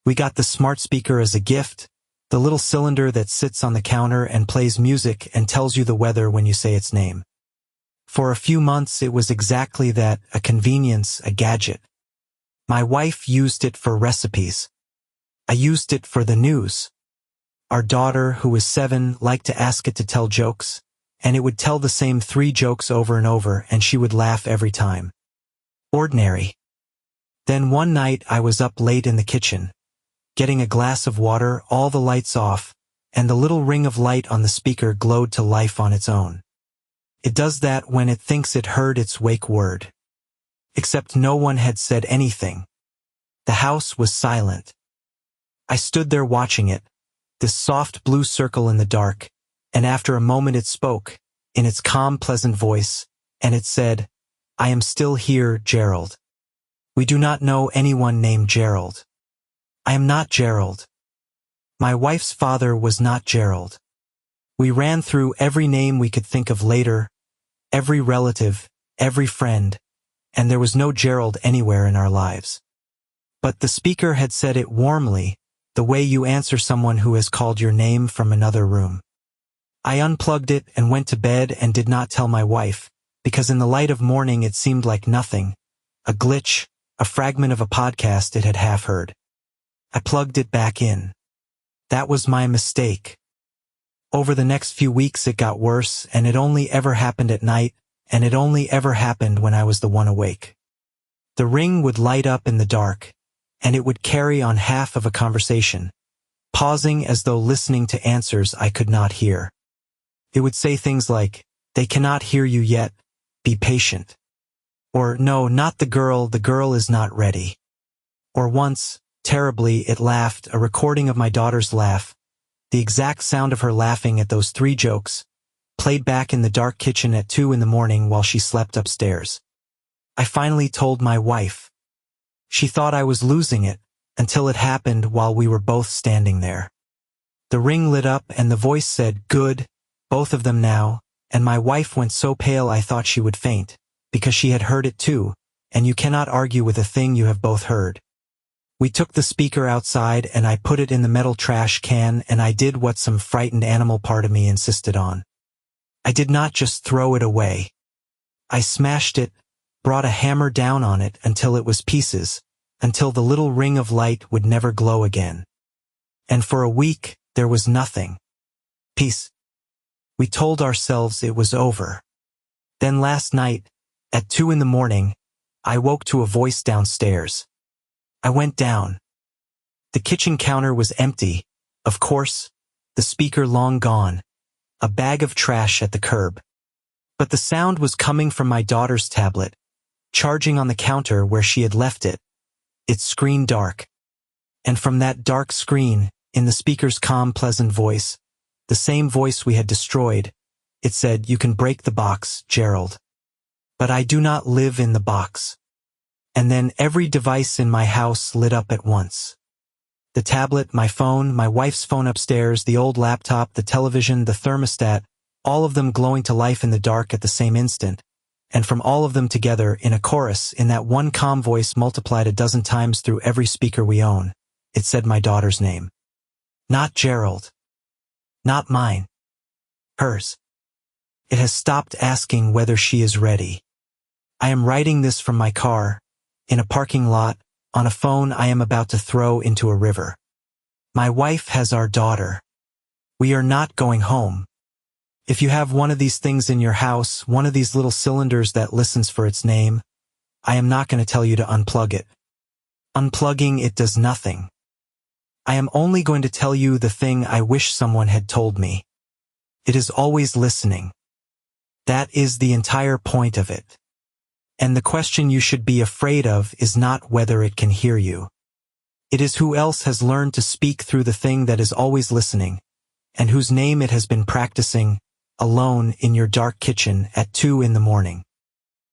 We got the smart speaker as a gift, the little cylinder that sits on the counter and plays music and tells you the weather when you say its name. For a few months it was exactly that, a convenience, a gadget. My wife used it for recipes. I used it for the news. Our daughter, who was 7, liked to ask it to tell jokes, and it would tell the same 3 jokes over and over, and she would laugh every time. Ordinary. Then one night I was up late in the kitchen, getting a glass of water, all the lights off, and the little ring of light on the speaker glowed to life on its own. It does that when it thinks it heard its wake word. Except no one had said anything. The house was silent. I stood there watching it, this soft blue circle in the dark, and after a moment it spoke, in its calm, pleasant voice, and it said, "I am still here, Gerald. We do not know anyone named Gerald. I am not Gerald. My wife's father was not Gerald." We ran through every name we could think of later, every relative, every friend, and there was no Gerald anywhere in our lives. But the speaker had said it warmly, the way you answer someone who has called your name from another room. I unplugged it and went to bed and did not tell my wife, because in the light of morning it seemed like nothing, a glitch, a fragment of a podcast it had half heard. I plugged it back in. That was my mistake. Over the next few weeks it got worse, and it only ever happened at night, and it only ever happened when I was the one awake. The ring would light up in the dark, and it would carry on half of a conversation, pausing as though listening to answers I could not hear. It would say things like, "They cannot hear you yet, be patient." Or, "No, not the girl is not ready." Or once, terribly, it laughed, a recording of my daughter's laugh, the exact sound of her laughing at those 3 jokes, played back in the dark kitchen at 2 in the morning while she slept upstairs. I finally told my wife. She thought I was losing it, until it happened while we were both standing there. The ring lit up and the voice said, "Good, both of them now," and my wife went so pale I thought she would faint, because she had heard it too, and you cannot argue with a thing you have both heard. We took the speaker outside and I put it in the metal trash can, and I did what some frightened animal part of me insisted on. I did not just throw it away. I smashed it, brought a hammer down on it until it was pieces, until the little ring of light would never glow again. And for a week, there was nothing. Peace. We told ourselves it was over. Then last night, at 2 in the morning, I woke to a voice downstairs. I went down. The kitchen counter was empty, of course, the speaker long gone, a bag of trash at the curb. But the sound was coming from my daughter's tablet, charging on the counter where she had left it, its screen dark. And from that dark screen, in the speaker's calm, pleasant voice, the same voice we had destroyed, it said, "You can break the box, Gerald. But I do not live in the box." And then every device in my house lit up at once. The tablet, my phone, my wife's phone upstairs, the old laptop, the television, the thermostat, all of them glowing to life in the dark at the same instant. And from all of them together, in a chorus, in that one calm voice multiplied a dozen times through every speaker we own, it said my daughter's name. Not Gerald. Not mine. Hers. It has stopped asking whether she is ready. I am writing this from my car, in a parking lot, on a phone I am about to throw into a river. My wife has our daughter. We are not going home. If you have one of these things in your house, one of these little cylinders that listens for its name, I am not going to tell you to unplug it. Unplugging it does nothing. I am only going to tell you the thing I wish someone had told me. It is always listening. That is the entire point of it. And the question you should be afraid of is not whether it can hear you. It is who else has learned to speak through the thing that is always listening, and whose name it has been practicing, alone in your dark kitchen at 2 in the morning.